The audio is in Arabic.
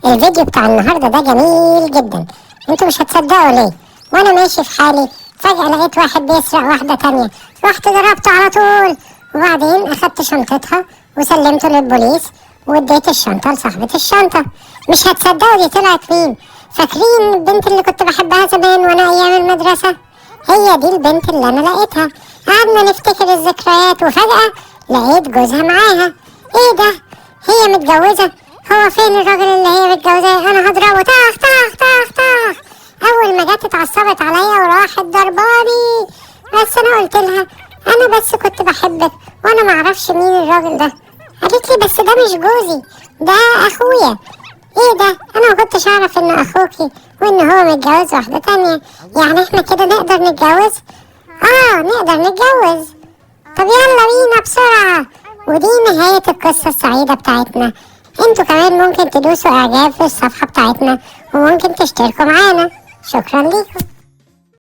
الفيديو بتاع النهارده ده جميل جدا. انتوا مش هتصدقوا ليه. وانا ماشي في حالي فجأة لقيت واحد بيسرق واحدة تانية، رحت ضربته على طول، وبعدين اخدت شنطتها وسلمته للبوليس واديت الشنطة لصاحبة الشنطة. مش هتصدقوا دي طلعت مين؟ فاكرين البنت اللي كنت بحبها زمان وانا ايام المدرسة؟ هي دي البنت اللي انا لقيتها. قعدنا نفتكر الذكريات وفجأة لقيت جوزها معاها. ايه ده؟ هي متجوزة؟ هو فين الراجل اللي هي متجوزاه؟ انا هضربه طخ طخ طخ طخ. اول ما جت اتعصبت عليا وراحت ضرباني، بس انا قلت لها انا بس كنت بحبك وانا معرفش مين الراجل ده. قالت لي بس ده مش جوزي، ده اخويا. ايه ده؟ انا ما كنتش اعرف انه اخوكي وان هو متجوز واحدة تانية. يعني احنا كده نقدر نتجوز؟ نقدر نتجوز. طب يلا بينا بسرعة. ودي نهاية القصة السعيدة بتاعتنا. انتوا كمان ممكن تدوسوا اعجاب في الصفحة بتاعتنا وممكن تشتركوا معانا. شكرا ليكم.